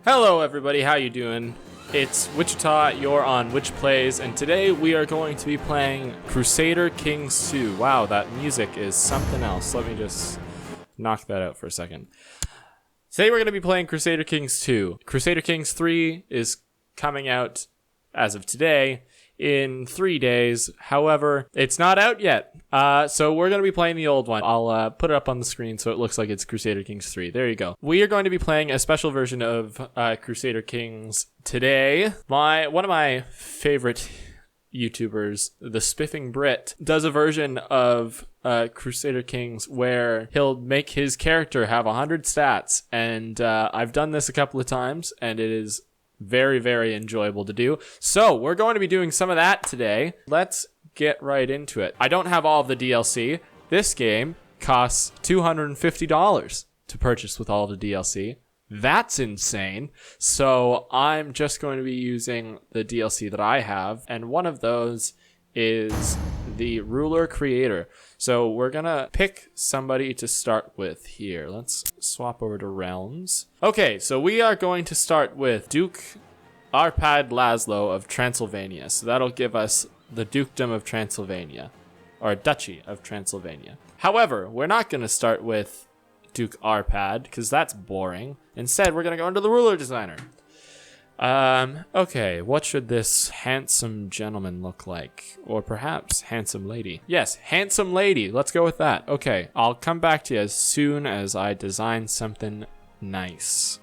Hello everybody, how you doing? It's Wichita, you're on WychPlays, and today we are going to be playing Crusader Kings 2. Wow, that music is something else. Let me just knock that out for a second. Today we're going to be playing Crusader Kings 2. Crusader Kings 3 is coming out as of today in 3 days. However, it's not out yet. So we're going to be playing the old one. I'll put it up on the screen so it looks like it's Crusader Kings 3. There you go. We are going to be playing a special version of Crusader Kings today. One of my favorite YouTubers, the Spiffing Brit, does a version of Crusader Kings where he'll make his character have 100 stats. And I've done this a couple of times, and it is very, very enjoyable to do. So we're going to be doing some of that today. Let's get right into it. I don't have all of the DLC. This game costs $250 to purchase with all of the DLC. That's insane. So I'm just going to be using the DLC that I have, and one of those is the ruler creator. So we're gonna pick somebody to start with here. Let's swap over to realms. Okay, so we are going to start with Duke Arpad Laszlo of Transylvania. So that'll give us the Dukedom of Transylvania, or Duchy of Transylvania. However, we're not gonna start with Duke Arpad because that's boring. Instead, we're gonna go into the ruler designer. Okay, what should this handsome gentleman look like? Or perhaps handsome lady? Yes, handsome lady. Let's go with that. Okay, I'll come back to you as soon as I design something nice.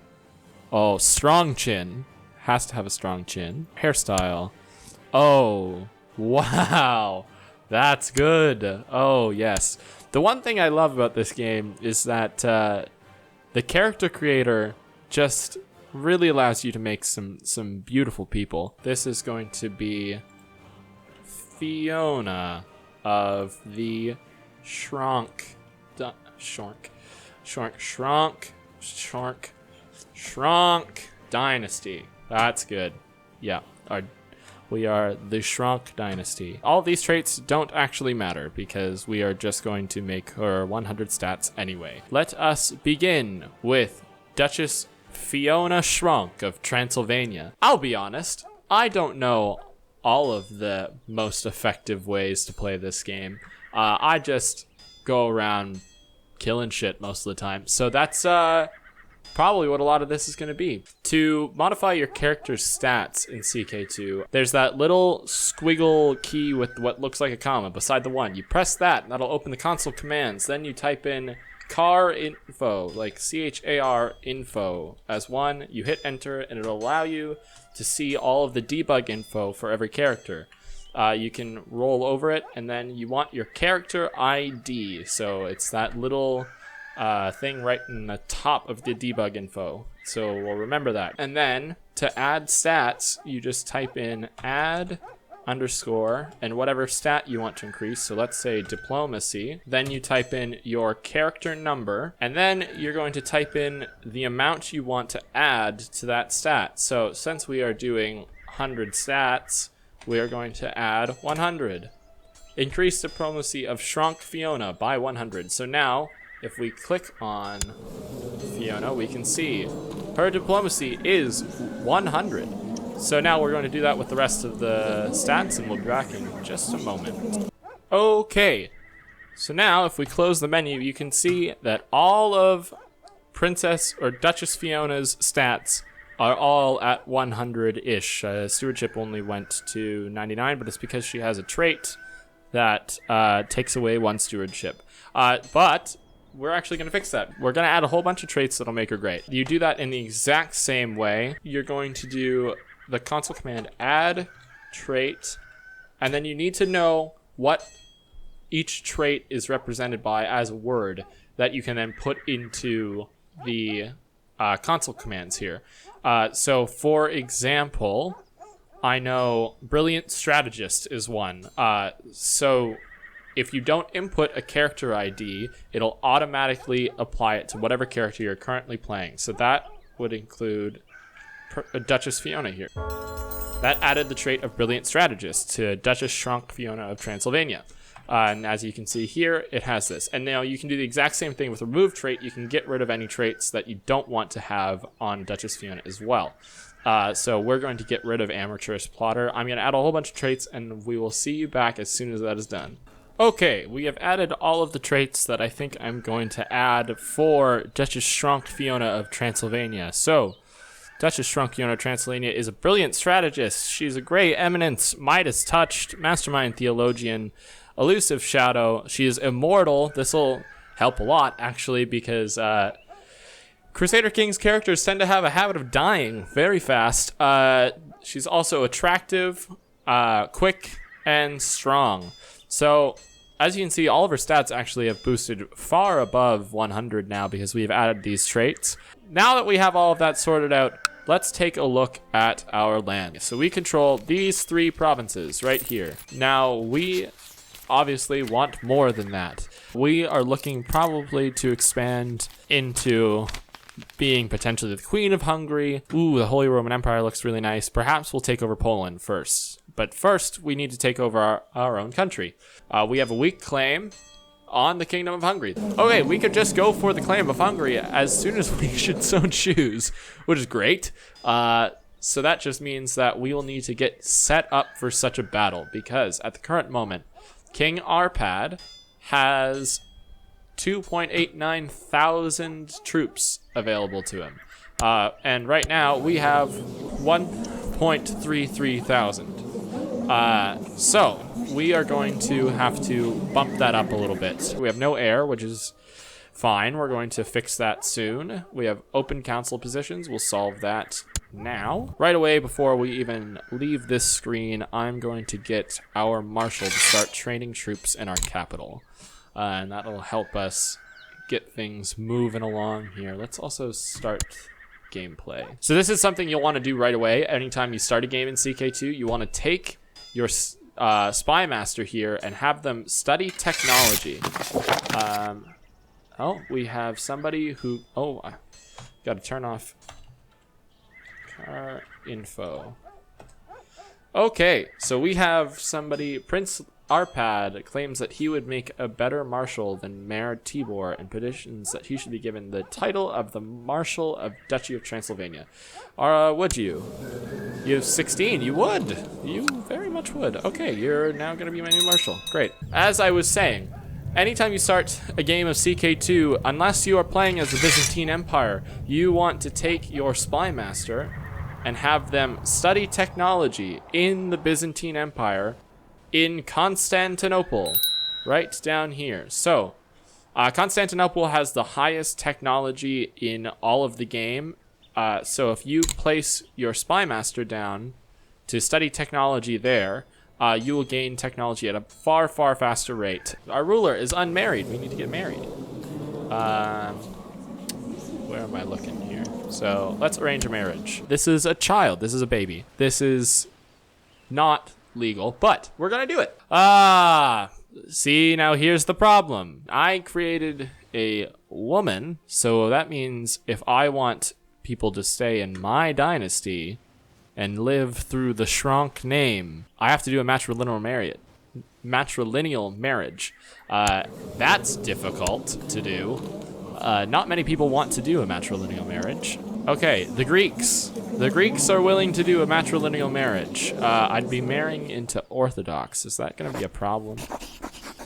Oh, strong chin. Has to have a strong chin. Hairstyle. Oh, wow. That's good. Oh, yes. The one thing I love about this game is that the character creator just really allows you to make some beautiful people. This is going to be Fiona of the Shrunk Dynasty. That's good. Yeah, we are the Shrunk Dynasty. All these traits don't actually matter because we are just going to make her 100 stats anyway. Let us begin with Duchess Fiona Shrunk of Transylvania. I'll be honest, I don't know all of the most effective ways to play this game. I just go around killing shit most of the time. So that's probably what a lot of this is going to be. To modify your character's stats in CK2, there's that little squiggle key with what looks like a comma beside the 1. You press that, and that'll open the console commands. Then you type in car info, like CHAR info as 1. You hit enter, and it'll allow you to see all of the debug info for every character. You can roll over it, and then you want your character ID. So it's that little thing right in the top of the debug info. So we'll remember that. And then to add stats, you just type in add underscore and whatever stat you want to increase. So let's say diplomacy. Then you type in your character number, and then you're going to type in the amount you want to add to that stat. So since we are doing 100 stats, we are going to add 100. Increase diplomacy of Shrunk Fiona by 100. So now if we click on Fiona, we can see her diplomacy is 100. So now we're going to do that with the rest of the stats, and we'll be back in just a moment. Okay, so now if we close the menu, you can see that all of Princess or Duchess Fiona's stats are all at 100-ish. Stewardship only went to 99, but it's because she has a trait that takes away 1 stewardship. But we're actually going to fix that. We're going to add a whole bunch of traits that'll make her great. You do that in the exact same way. You're going to do the console command add trait, and then you need to know what each trait is represented by as a word that you can then put into the console commands here. So for example, I know brilliant strategist is 1. So if you don't input a character ID, it'll automatically apply it to whatever character you're currently playing. So that would include Duchess Fiona here. That added the trait of brilliant strategist to Duchess Shrunk Fiona of Transylvania. And as you can see here, it has this. And now you can do the exact same thing with remove trait. You can get rid of any traits that you don't want to have on Duchess Fiona as well. So we're going to get rid of Amateurist Plotter. I'm going to add a whole bunch of traits, and we will see you back as soon as that is done. Okay, we have added all of the traits that I think I'm going to add for Duchess Shrunk Fiona of Transylvania. So, Duchess Shrunk Fiona of Transylvania is a brilliant strategist. She's a great eminence, Midas touched, mastermind theologian, elusive shadow. She is immortal. This will help a lot, actually, because Crusader King's characters tend to have a habit of dying very fast. She's also attractive, quick, and strong. So, as you can see, all of her stats actually have boosted far above 100 now because we've added these traits. Now that we have all of that sorted out, let's take a look at our land. So we control these 3 provinces right here. Now, we obviously want more than that. We are looking probably to expand into being potentially the Queen of Hungary. Ooh, the Holy Roman Empire looks really nice. Perhaps we'll take over Poland first. But first, we need to take over our own country. We have a weak claim on the Kingdom of Hungary. Okay, we could just go for the claim of Hungary as soon as we should so choose, which is great. So that just means that we will need to get set up for such a battle, because at the current moment, King Arpad has 2.89 thousand troops available to him. And right now, we have 1.33 thousand. So we are going to have to bump that up a little bit. We have no heir, which is fine. We're going to fix that soon. We have open council positions. We'll solve that now. Right away, before we even leave this screen, I'm going to get our marshal to start training troops in our capital. And that'll help us get things moving along here. Let's also start gameplay. So this is something you'll want to do right away. Anytime you start a game in CK2, you want to take your spy master here and have them study technology. Oh, we have somebody who, I gotta turn off car info. Okay, so we have somebody, Prince Arpad claims that he would make a better marshal than Mayor Tibor and petitions that he should be given the title of the Marshal of Duchy of Transylvania. Would you? You have 16. You would. You very much would. Okay, you're now going to be my new marshal. Great. As I was saying, anytime you start a game of CK2, unless you are playing as the Byzantine Empire, you want to take your spy master and have them study technology in the Byzantine Empire in Constantinople, right down here. So, Constantinople has the highest technology in all of the game. So if you place your spy master down to study technology there, you will gain technology at a far, far faster rate. Our ruler is unmarried. We need to get married. Where am I looking here? So let's arrange a marriage. This is a child. This is a baby. This is not legal, but we're gonna do it. See, now here's the problem. I created a woman, so that means if I want people to stay in my dynasty and live through the Shrunk name, I have to do a matrilineal marriage. That's difficult to do. Not many people want to do a matrilineal marriage. Okay, the Greeks. The Greeks are willing to do a matrilineal marriage. I'd be marrying into Orthodox. Is that going to be a problem?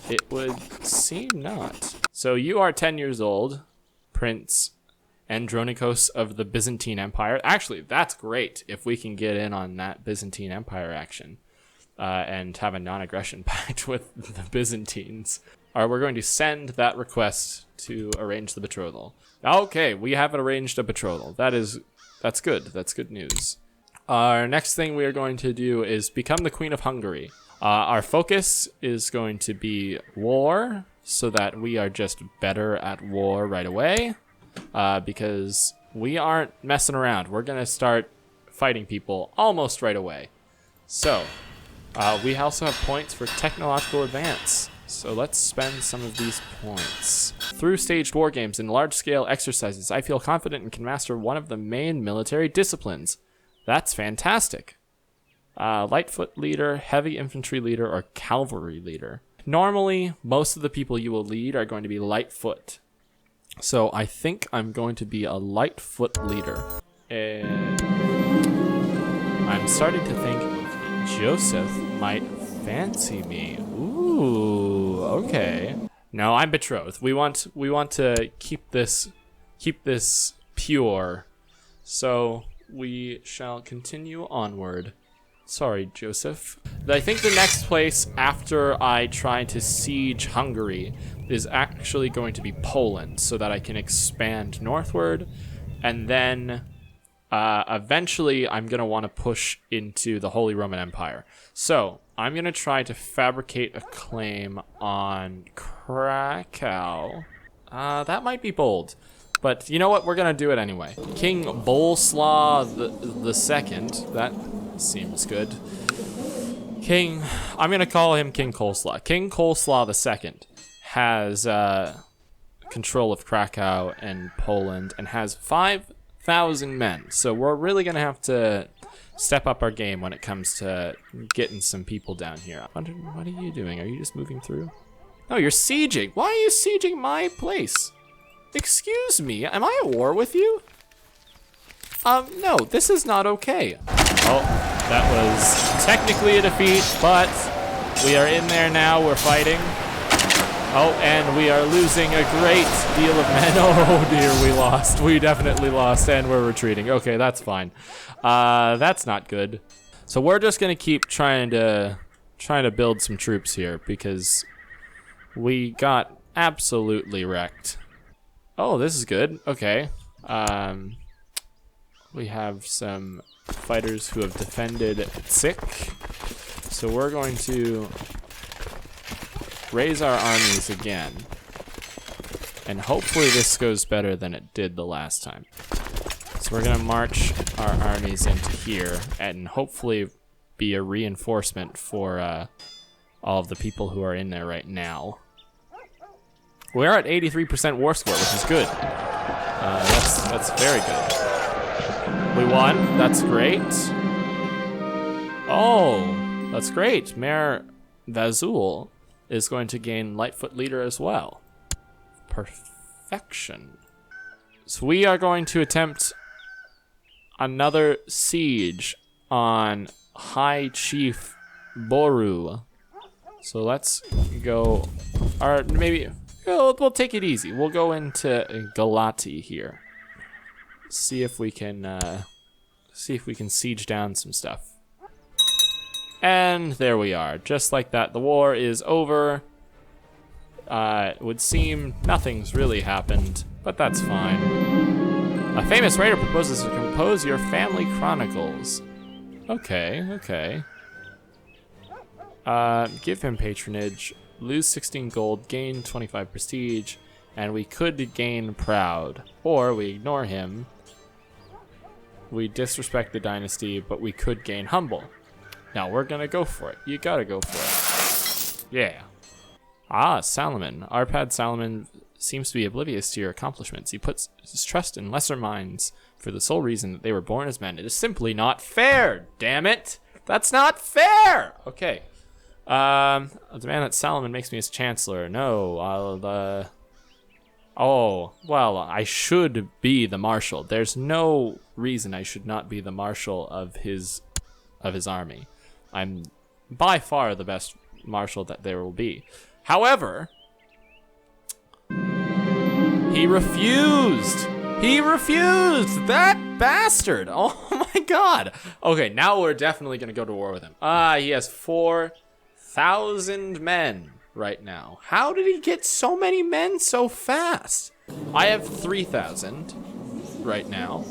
It would seem not. So you are 10 years old, Prince Andronikos of the Byzantine Empire. Actually, that's great if we can get in on that Byzantine Empire action and have a non-aggression pact with the Byzantines. We're going to send that request to arrange the betrothal. Okay, we haven't arranged a betrothal. That's good. That's good news. Our next thing we are going to do is become the Queen of Hungary. Our focus is going to be war, so that we are just better at war right away, because we aren't messing around. We're going to start fighting people almost right away. So, we also have points for technological advance. So let's spend some of these points. Through staged war games and large-scale exercises, I feel confident and can master one of the main military disciplines. That's fantastic. Lightfoot leader, heavy infantry leader, or cavalry leader. Normally, most of the people you will lead are going to be Lightfoot. So I think I'm going to be a Lightfoot leader. And I'm starting to think Joseph might fancy me. Ooh, okay. No, I'm betrothed. We want to keep this pure. So we shall continue onward. Sorry, Joseph. I think the next place after I try to siege Hungary is actually going to be Poland, so that I can expand northward, and then eventually I'm going to want to push into the Holy Roman Empire. So I'm going to try to fabricate a claim on Krakow. That might be bold. But you know what? We're going to do it anyway. King Boleslaw the Second. That seems good. I'm going to call him King Coleslaw. King Coleslaw the Second has control of Krakow and Poland and has 5,000 men. So we're really going to have to step up our game when it comes to getting some people down here. What are you doing? Are you just moving through? No, you're sieging. Why are you sieging my place? Excuse me, am I at war with you? No, this is not okay. Oh, that was technically a defeat, but we are in there now, we're fighting. Oh, and we are losing a great deal of men. Oh dear, we lost. We definitely lost, and we're retreating. Okay, that's fine. That's not good. So we're just gonna keep trying to build some troops here, because we got absolutely wrecked. Oh, this is good. Okay. We have some fighters who have defended Sick. So we're going to raise our armies again. And hopefully this goes better than it did the last time. So we're going to march our armies into here and hopefully be a reinforcement for all of the people who are in there right now. We are at 83% war score, which is good. That's very good. We won. That's great. Oh, that's great. Mayor Vazul is going to gain Lightfoot leader as well. Perfection. So we are going to attempt another siege on High Chief Boru. So let's go, or maybe we'll take it easy. We'll go into Galati here. See if we can siege down some stuff. And there we are. Just like that, the war is over. It would seem nothing's really happened, but that's fine. A famous writer proposes to compose your family chronicles. Okay, okay. Give him patronage, lose 16 gold, gain 25 prestige, and we could gain proud. Or we ignore him. We disrespect the dynasty, but we could gain humble. Now we're gonna go for it. You gotta go for it. Yeah. Ah, Salomon. Arpad Salomon seems to be oblivious to your accomplishments. He puts his trust in lesser minds for the sole reason that they were born as men. It is simply not fair, damn it! That's not fair! Okay. I'll demand that Salomon makes me his chancellor. No, I'll, oh, well, I should be the marshal. There's no reason I should not be the marshal of his army. I'm by far the best marshal that there will be. However, he refused. He refused! That bastard! Oh my god! Okay, now we're definitely gonna go to war with him. He has 4,000 men right now. How did he get so many men so fast? I have 3,000 right now.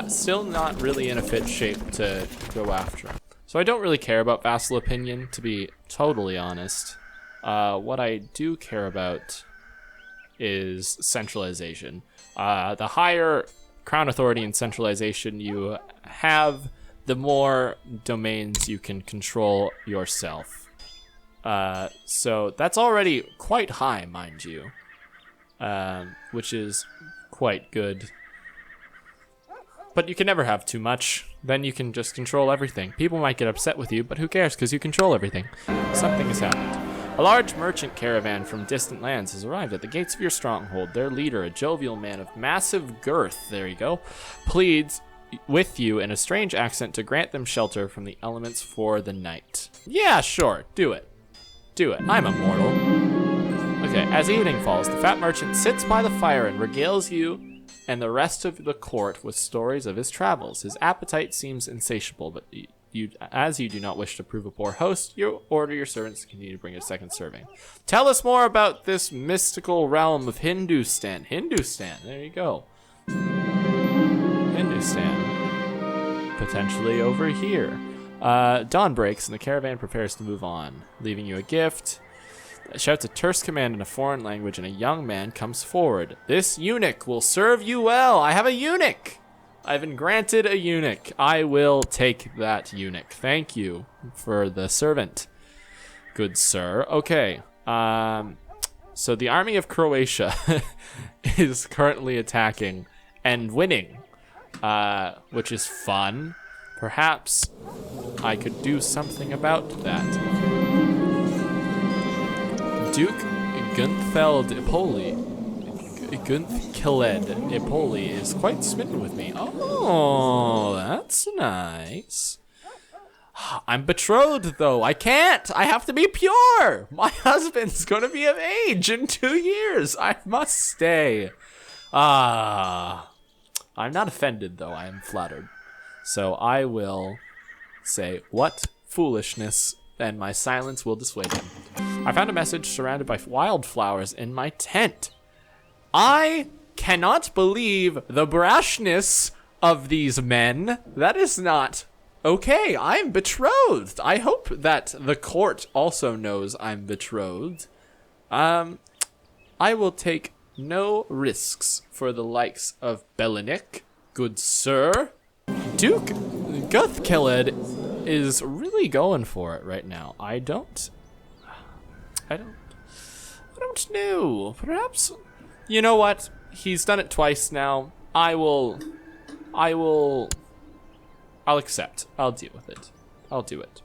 Still not really in a fit shape to go after him. So I don't really care about vassal opinion, to be totally honest. What I do care about is centralization. The higher crown authority and centralization you have, the more domains you can control yourself. So that's already quite high, mind you, which is quite good. But you can never have too much. Then you can just control everything. People might get upset with you, but who cares, because you control everything. Something has happened. A large merchant caravan from distant lands has arrived at the gates of your stronghold. Their leader, a jovial man of massive girth, there you go, pleads with you in a strange accent to grant them shelter from the elements for the night. Yeah, sure, do it. Do it. I'm immortal. Okay, as evening falls, the fat merchant sits by the fire and regales you and the rest of the court with stories of his travels. His appetite seems insatiable, but as you do not wish to prove a poor host, you order your servants to continue to bring a second serving. Tell us more about this mystical realm of Hindustan. Hindustan, there you go. Hindustan. Potentially over here. Dawn breaks and the caravan prepares to move on, leaving you a gift. Shouts a terse command in a foreign language, and a young man comes forward. This eunuch will serve you well. I have a eunuch. I've been granted a eunuch. I will take that eunuch. Thank you for the servant, good sir. Okay. So the army of Croatia is currently attacking and winning, which is fun. Perhaps I could do something about that. Duke Guntheld Ipoli is quite smitten with me. Oh, that's nice. I'm betrothed, though. I can't. I have to be pure. My husband's going to be of age in 2 years. I must stay. I'm not offended, though. I am flattered. So I will say, what foolishness, and my silence will dissuade him. I found a message surrounded by wildflowers in my tent. I cannot believe the brashness of these men. That is not okay. I'm betrothed. I hope that the court also knows I'm betrothed. I will take no risks for the likes of Belinik, good sir. Duke Guthkelled is really going for it right now. I don't know. Perhaps, you know what? He's done it twice now. I'll accept. I'll deal with it. I'll do it.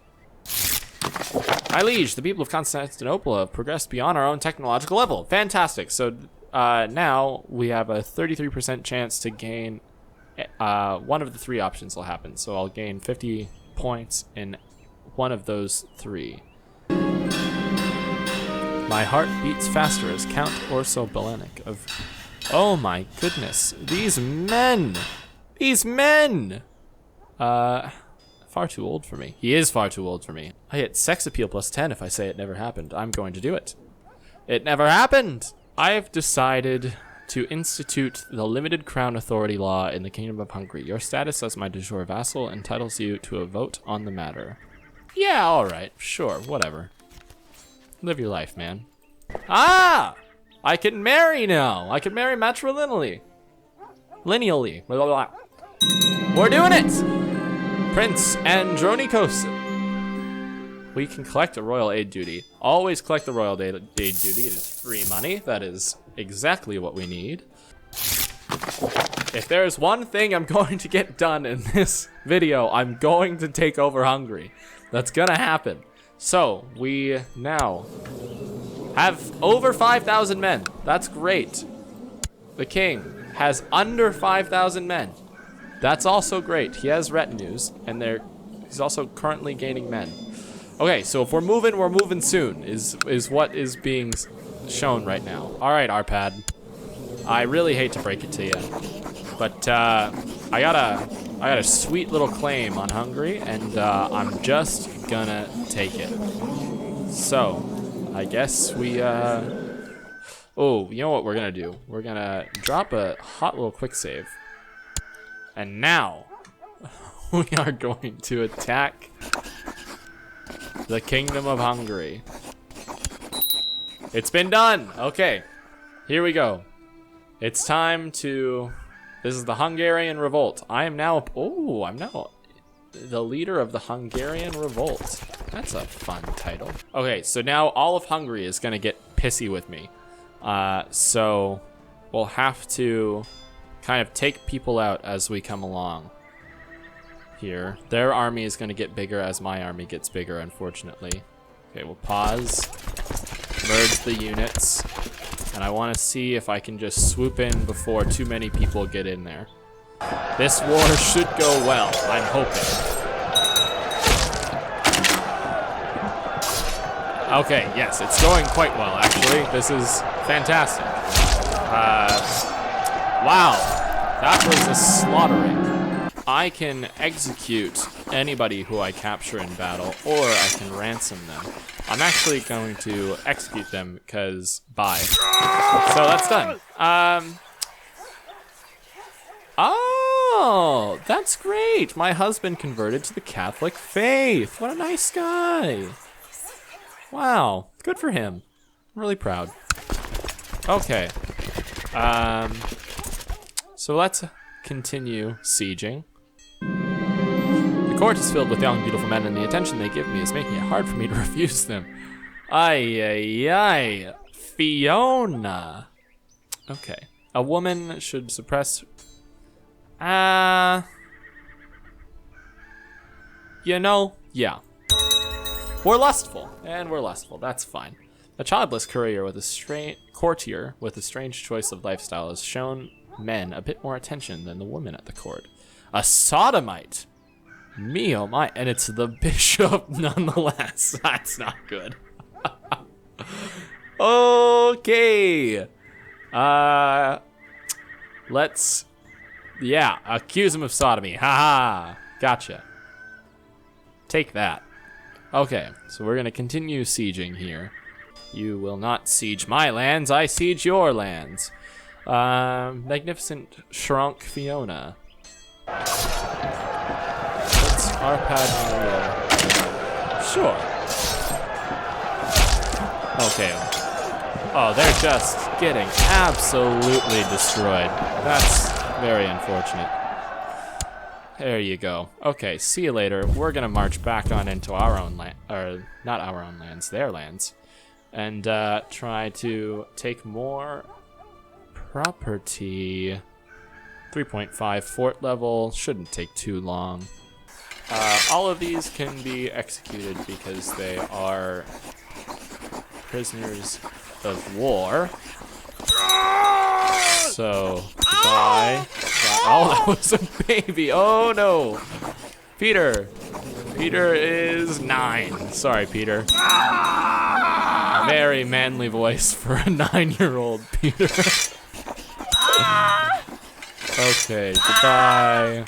My liege, the people of Constantinople have progressed beyond our own technological level. Fantastic. So now we have a 33% chance to gain one of the three options will happen. So I'll gain 50 points in one of those three. My heart beats faster as Count Orso Belenik of... Oh my goodness. These men! These men! Far too old for me. He is far too old for me. I hit sex appeal plus 10 if I say it never happened. I'm going to do it. It never happened! I've decided to institute the limited crown authority law in the Kingdom of Hungary. Your status as my de jure vassal entitles you to a vote on the matter. Yeah, alright. Sure, whatever. Live your life, man. Ah! I can marry now. I can marry matrilineally. Lineally. Blah, blah, blah. We're doing it! Prince Andronikos. We can collect a royal aid duty. Always collect the royal aid duty. It is free money. That is exactly what we need. If there's one thing I'm going to get done in this video, I'm going to take over Hungary. That's gonna happen. So, we now have over 5,000 men. That's great. The king has under 5,000 men. That's also great. He has retinues, and he's also currently gaining men. Okay, so if we're moving soon, is what is being shown right now. All right, Arpad. I really hate to break it to you, but I got a sweet little claim on Hungary, and I'm just gonna take it. So, I guess we, oh, you know what we're gonna do? We're gonna drop a hot little quick save. And now, we are going to attack the Kingdom of Hungary. It's been done! Okay, here we go. It's time to... This is the Hungarian Revolt. I'm now the leader of the Hungarian Revolt. That's a fun title. Okay, so now all of Hungary is gonna get pissy with me. So we'll have to kind of take people out as we come along here. Their army is going to get bigger as my army gets bigger, unfortunately. Okay, we'll pause, merge the units, and I want to see if I can just swoop in before too many people get in there. This war should go well, I'm hoping. Okay, yes, it's going quite well, actually. This is fantastic. Wow, that was a slaughtering. I can execute anybody who I capture in battle, or I can ransom them. I'm actually going to execute them because bye. So that's done. Oh, that's great. My husband converted to the Catholic faith. What a nice guy. Wow, good for him. I'm really proud. Okay. So let's continue sieging. The court is filled with young, beautiful men, and the attention they give me is making it hard for me to refuse them. Ay, Fiona. Okay. A woman should suppress... you know, yeah. We're lustful, and we're lustful. That's fine. A childless courtier with a strange choice of lifestyle has shown men a bit more attention than the women at the court. A sodomite. Me, oh my, and it's the bishop nonetheless. That's not good. Okay. Let's, yeah, accuse him of sodomy. Haha, gotcha. Take that. Okay, so we're gonna continue sieging here. You will not siege my lands, I siege your lands. Magnificent Shrunk Fiona. Let's Arpad Maria. Sure. Okay. Oh, they're just getting absolutely destroyed. That's very unfortunate. There you go. Okay, see you later. We're gonna march back on into our own land, or not our own lands, their lands, and try to take more property. 3.5 fort level, shouldn't take too long. All of these can be executed because they are prisoners of war. So, goodbye. Oh, that was a baby. Oh no. Peter. Peter is 9. Sorry, Peter. Very manly voice for a 9-year-old Peter. Okay, goodbye.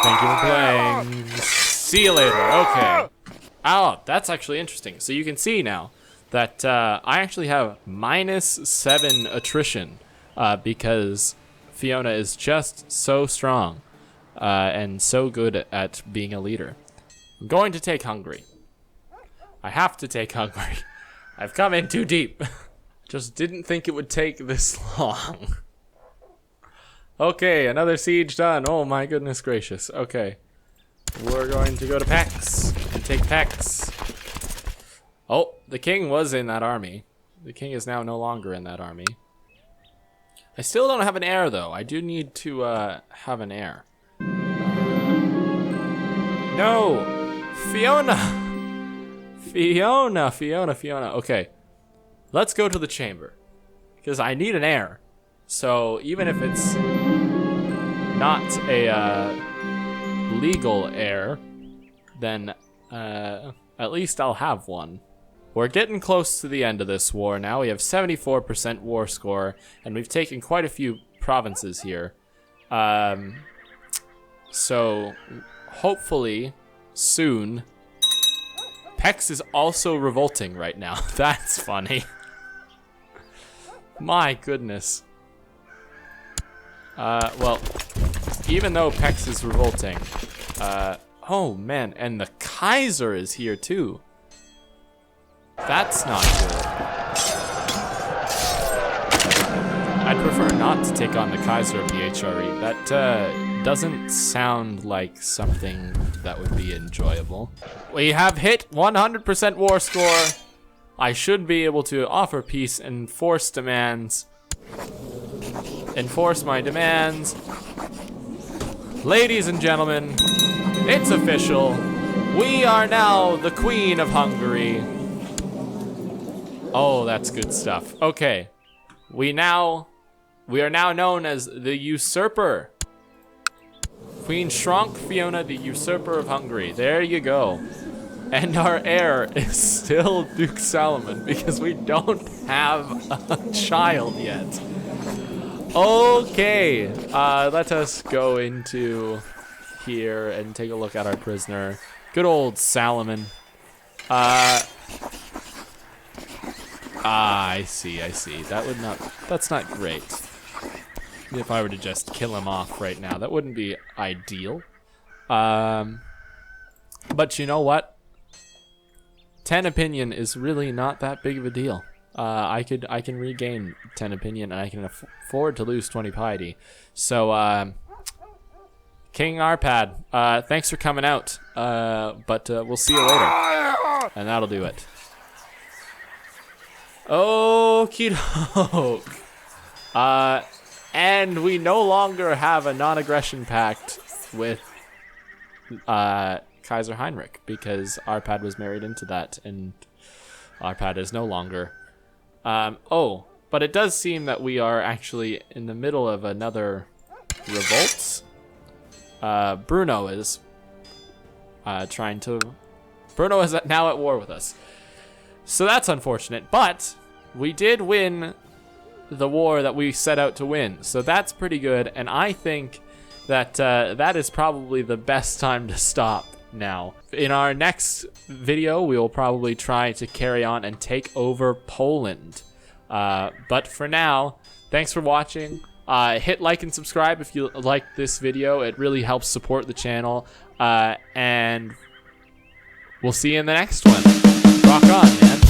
Thank you for playing. See you later. Okay. Oh, that's actually interesting. So you can see now that I actually have -7 attrition because Fiona is just so strong and so good at being a leader. I'm going to take Hungary. I have to take Hungary. I've come in too deep. Just didn't think it would take this long. Okay, another siege done. Oh my goodness gracious. Okay. We're going to go to Pex and take Pex. Oh, the king was in that army. The king is now no longer in that army. I still don't have an heir though. I do need to have an heir. No! Fiona! Fiona. Okay. Let's go to the chamber. Because I need an heir. So even if it's not a legal heir, then at least I'll have one. We're getting close to the end of this war now. We have 74% war score, and we've taken quite a few provinces here. So hopefully soon. Pex is also revolting right now. That's funny. My goodness. Well, even though Pex is revolting, oh man, and the Kaiser is here too. That's not good. I'd prefer not to take on the Kaiser of the HRE. That doesn't sound like something that would be enjoyable. We have hit 100% war score. I should be able to offer peace and force demands. enforce my demands. Ladies and gentlemen, it's official. We are now the Queen of Hungary. Oh, that's good stuff. Okay. We are now known as the Usurper. Queen Shrunk Fiona, the Usurper of Hungary. There you go. And our heir is still Duke Salomon because we don't have a child yet. Okay, let us go into here and take a look at our prisoner. Good old Salomon. I see. That's not great. If I were to just kill him off right now, that wouldn't be ideal. But you know what? 10 opinion is really not that big of a deal. I can regain 10 opinion and I can afford to lose 20 piety. So King Arpad, thanks for coming out. But we'll see you later. And that'll do it. Okie doke. And we no longer have a non-aggression pact with Kaiser Heinrich because Arpad was married into that, and Arpad is no longer. But it does seem that we are actually in the middle of another revolt. Bruno is Bruno is now at war with us. So that's unfortunate, but we did win the war that we set out to win. So that's pretty good, and I think that that is probably the best time to stop now. In our next video, we will probably try to carry on and take over Poland. But for now, thanks for watching. Hit like and subscribe if you liked this video. It really helps support the channel. And we'll see you in the next one. Rock on, man.